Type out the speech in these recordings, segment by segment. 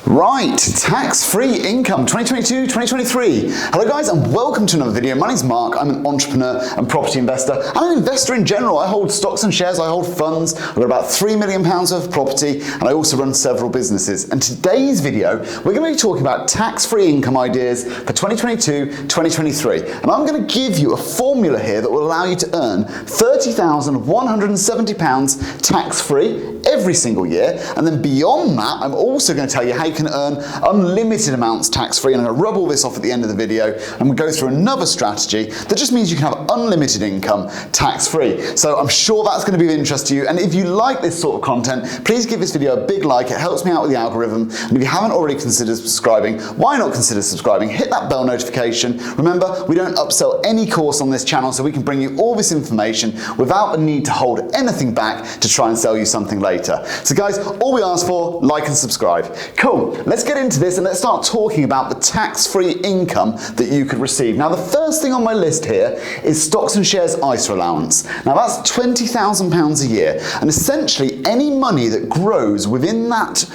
Right, tax-free income 2022-2023. Hello guys and welcome to another video. My name's Mark, I'm an entrepreneur and property investor and an investor in general. I hold stocks and shares, I hold funds, I've got about £3 million worth of property and I also run several businesses. And today's video, we're going to be talking about tax-free income ideas for 2022-2023. And I'm going to give you a formula here that will allow you to earn £30,170 tax-free every single year. And then beyond that, I'm also going to tell you how you can earn unlimited amounts tax-free, and I'm going to rub all this off at the end of the video. I'm going to go through another strategy that just means you can have unlimited income tax-free. So I'm sure that's going to be of interest to you, and if you like this sort of content, please give this video a big like. It helps me out with the algorithm, and if you haven't already considered subscribing, why not consider subscribing? Hit that bell notification. Remember, we don't upsell any course on this channel, so we can bring you all this information without the need to hold anything back to try and sell you something later. So guys, all we ask for, like and subscribe. Cool, let's get into this and let's start talking about the tax-free income that you could receive. Now the first thing on my list here is stocks and shares ISA allowance. Now that's £20,000 a year, and essentially any money that grows within that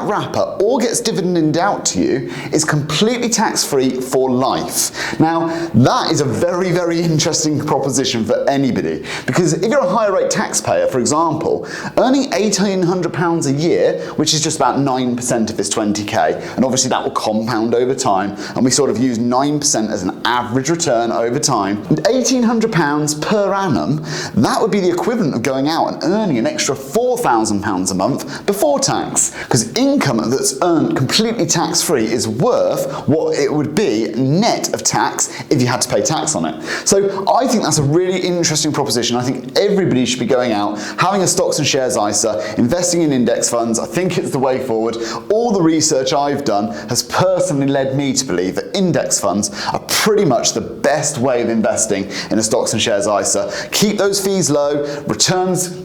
wrapper or gets dividended out to you is completely tax-free for life. Now, that is a very, very interesting proposition for anybody, because if you're a higher rate taxpayer, for example, earning £1,800 a year, which is just about 9% of this 20k, and obviously that will compound over time, and we sort of use 9% as an average return over time, and £1,800 per annum, that would be the equivalent of going out and earning an extra £4,000 a month before tax, because income that's earned completely tax-free is worth what it would be net of tax if you had to pay tax on it. So I think that's a really interesting proposition. I think everybody should be going out, having a stocks and shares ISA, investing in index funds. I think it's the way forward. All the research I've done has personally led me to believe that index funds are pretty much the best way of investing in a stocks and shares ISA. Keep those fees low,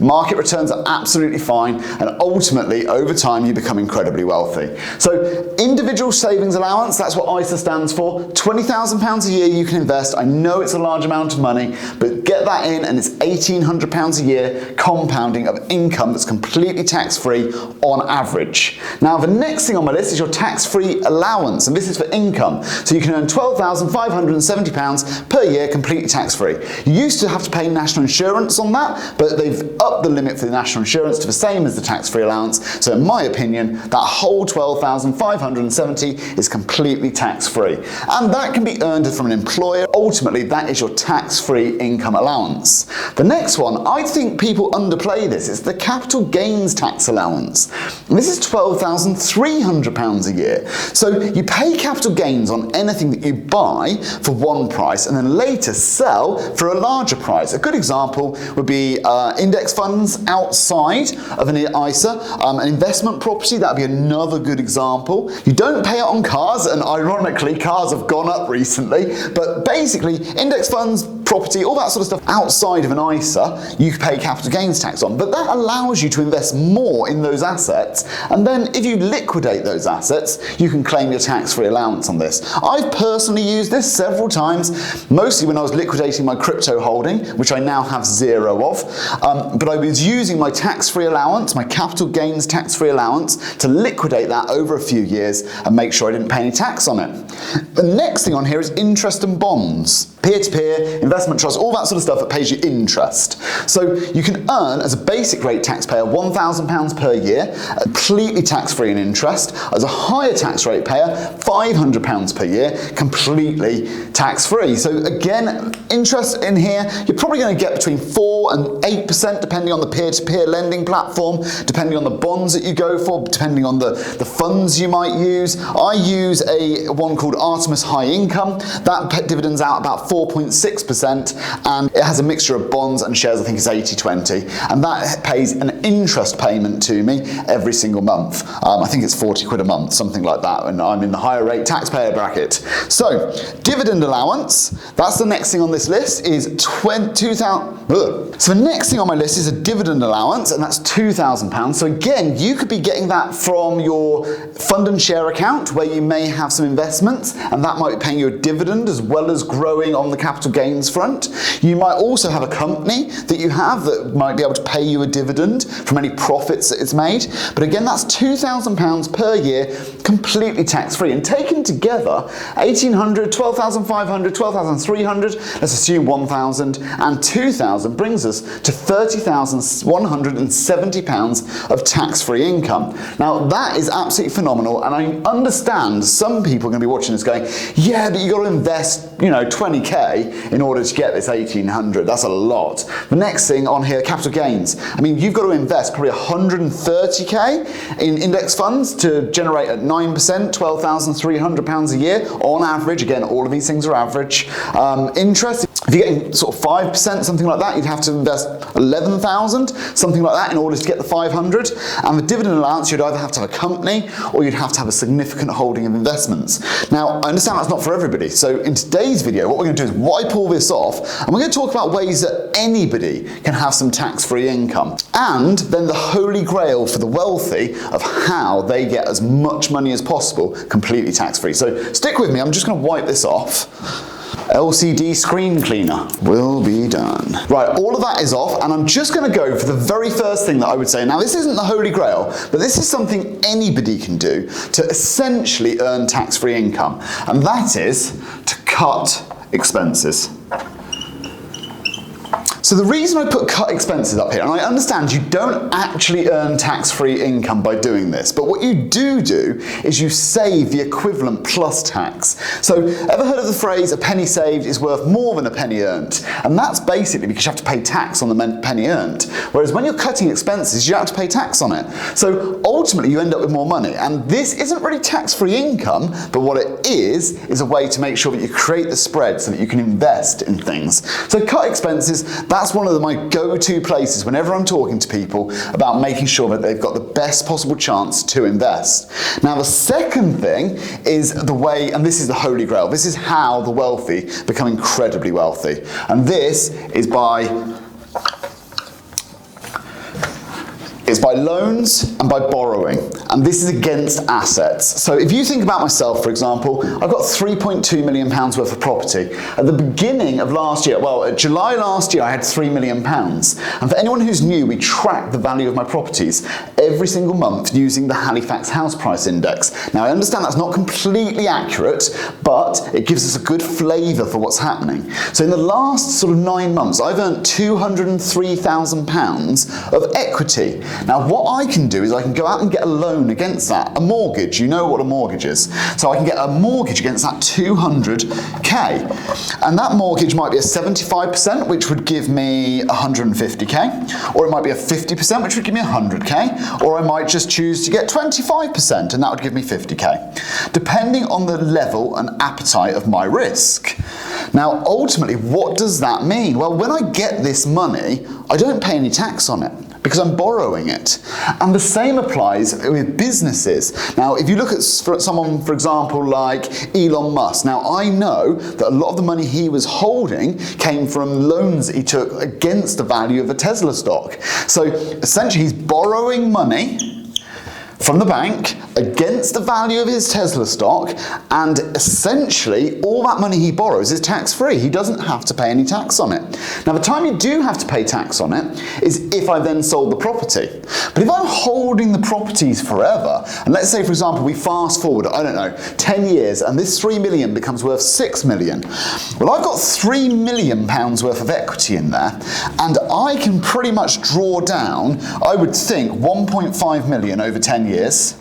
market returns are absolutely fine, and ultimately, over time, you become incredibly wealthy. So, individual savings allowance, that's what ISA stands for. £20,000 a year you can invest. I know it's a large amount of money, but get that in and it's £1,800 a year compounding of income that's completely tax-free on average. Now, the next thing on my list is your tax-free allowance, and this is for income. So you can earn £12,570 per year completely tax-free. You used to have to pay national insurance on that, but they've upped the limit for the national insurance to the same as the tax-free allowance. So in my opinion, that whole £12,570 is completely tax-free. And that can be earned from an employer. Ultimately, that is your tax-free income allowance. The next one, I think people underplay this. It's the capital gains tax allowance. And this is £12,300 a year. So you pay capital gains on anything that you buy for one price and then later sell for a larger price. A good example would be index funds outside of an ISA, an investment property, that would be another good example. You don't pay it on cars, and ironically cars have gone up recently, but basically index funds, property, all that sort of stuff outside of an ISA, you pay capital gains tax on, but that allows you to invest more in those assets, and then if you liquidate those assets, you can claim your tax-free allowance on this. I've personally used this several times, mostly when I was liquidating my crypto holding, which I now have zero of, but I was using my tax-free allowance, my capital gains tax-free allowance, to liquidate that over a few years and make sure I didn't pay any tax on it. The next thing on here is interest and bonds. Peer-to-peer, investment trust, all that sort of stuff that pays you interest. So you can earn, as a basic rate taxpayer, £1,000 per year, completely tax-free in interest. As a higher tax rate payer, £500 per year, completely tax-free. So again, interest in here, you're probably going to get between 4 and 8% depending on the peer-to-peer lending platform, depending on the bonds that you go for, depending on the funds you might use. I use one called Artemis High Income. That dividends out about 4.6%, and it has a mixture of bonds and shares. I think it's 80-20, and that pays an interest payment to me every single month. I think it's 40 quid a month, something like that, and I'm in the higher rate taxpayer bracket. So, dividend allowance, that's the next thing on this list, is £2,000. So the next thing on my list is a dividend allowance, and that's £2,000. So again, you could be getting that from your fund and share account, where you may have some investments, and that might be paying you a dividend as well as growing on the capital gains front. You might also have a company that you have that might be able to pay you a dividend from any profits that it's made. But again, that's £2,000 per year, completely tax-free. And taken together, 1,800, 12,500, 12,300, let's assume 1,000 and 2,000 brings us to £30,170 of tax-free income. Now that is absolutely phenomenal, and I understand some people are going to be watching this going, yeah, but you got to invest, 20k in order to get this 1,800. That's a lot. The next thing on here, capital gains. I mean, you've got to invest probably 130k in index funds to generate at 9%, £12,300 a year on average. Again, all of these things are average. Interest, if you're getting sort of 5%, something like that, you'd have to invest 11,000, something like that, in order to get the 500. And the dividend allowance, you'd either have to have a company or you'd have to have a significant holding of investments. Now, I understand that's not for everybody. So in today's video, what we're going to do is wipe all this off, and we're going to talk about ways that anybody can have some tax-free income. And then the holy grail for the wealthy of how they get as much money as possible completely tax-free. So stick with me, I'm just going to wipe this off. LCD screen cleaner will be done. Right, all of that is off, and I'm just going to go for the very first thing that I would say. Now, this isn't the holy grail, but this is something anybody can do to essentially earn tax-free income, and that is to cut expenses. So the reason I put cut expenses up here, and I understand you don't actually earn tax-free income by doing this, but what you do is you save the equivalent plus tax. So ever heard of the phrase, a penny saved is worth more than a penny earned? And that's basically because you have to pay tax on the penny earned. Whereas when you're cutting expenses, you don't have to pay tax on it. So ultimately you end up with more money. And this isn't really tax-free income, but what it is a way to make sure that you create the spread so that you can invest in things. So cut expenses, that's one of my go-to places whenever I'm talking to people about making sure that they've got the best possible chance to invest. Now the second thing is the way, and this is the holy grail, this is how the wealthy become incredibly wealthy. And this is by loans and by borrowing, and this is against assets. So if you think about myself, for example, I've got £3.2 million worth of property. At the beginning of last year, well, at July last year, I had £3 million. And for anyone who's new, we track the value of my properties every single month using the Halifax House Price Index. Now, I understand that's not completely accurate, but it gives us a good flavour for what's happening. So in the last sort of 9 months, I've earned £203,000 of equity. Now, what I can do is I can go out and get a loan against that, a mortgage. You know what a mortgage is. So I can get a mortgage against that 200k. And that mortgage might be a 75%, which would give me 150k, or it might be a 50%, which would give me 100k, or I might just choose to get 25%, and that would give me 50k, depending on the level and appetite of my risk. Now, ultimately, what does that mean? Well, when I get this money, I don't pay any tax on it, because I'm borrowing it. And the same applies with businesses. Now, if you look at someone, for example, like Elon Musk, now I know that a lot of the money he was holding came from loans that he took against the value of the Tesla stock. So essentially he's borrowing money from the bank against the value of his Tesla stock, and essentially all that money he borrows is tax-free. He doesn't have to pay any tax on it. Now, the time you do have to pay tax on it is if I then sold the property. But if I'm holding the properties forever, and let's say, for example, we fast forward, I don't know, 10 years, and this 3 million becomes worth 6 million. Well, I've got £3 million worth of equity in there, and I can pretty much draw down, I would think, 1.5 million over 10 years.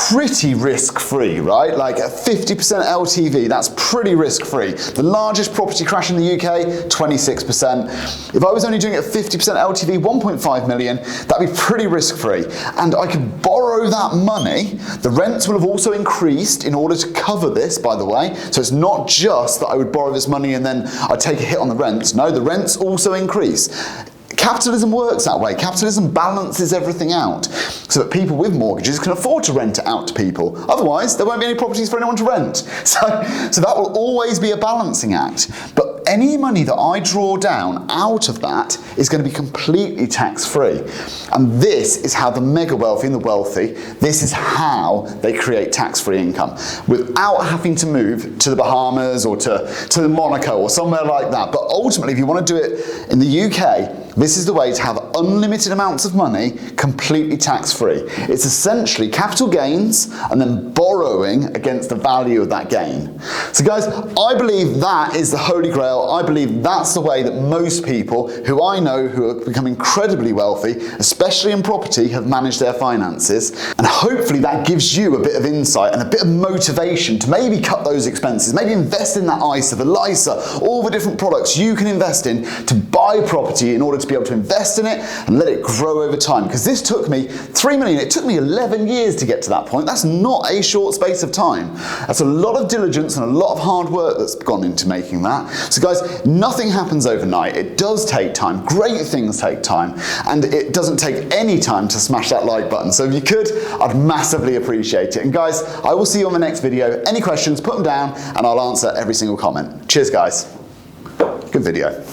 Pretty risk-free, right? Like a 50% LTV, that's pretty risk-free. The largest property crash in the UK, 26%. If I was only doing it at 50% LTV, 1.5 million, that'd be pretty risk-free. And I could borrow that money. The rents will have also increased in order to cover this, by the way. So it's not just that I would borrow this money and then I'd take a hit on the rents. No, the rents also increase. Capitalism works that way. Capitalism balances everything out so that people with mortgages can afford to rent it out to people. Otherwise, there won't be any properties for anyone to rent. So that will always be a balancing act. But any money that I draw down out of that is going to be completely tax-free. And this is how the mega wealthy and the wealthy, this is how they create tax-free income without having to move to the Bahamas or to Monaco or somewhere like that. But ultimately, if you want to do it in the UK, this is the way to have unlimited amounts of money completely tax-free. It's essentially capital gains and then borrowing against the value of that gain. So guys, I believe that is the holy grail. I believe that's the way that most people who I know who have become incredibly wealthy, especially in property, have managed their finances. And hopefully that gives you a bit of insight and a bit of motivation to maybe cut those expenses, maybe invest in that ISA, the LISA, all the different products you can invest in to buy property in order to be able to invest in it and let it grow over time. Because this took me 3 million, it took me 11 years to get to that point. That's not a short space of time. That's a lot of diligence and a lot of hard work that's gone into making that. So guys, nothing happens overnight. It does take time. Great things take time. And it doesn't take any time to smash that like button. So if you could, I'd massively appreciate it. And guys, I will see you on the next video. Any questions, put them down and I'll answer every single comment. Cheers guys. Good video.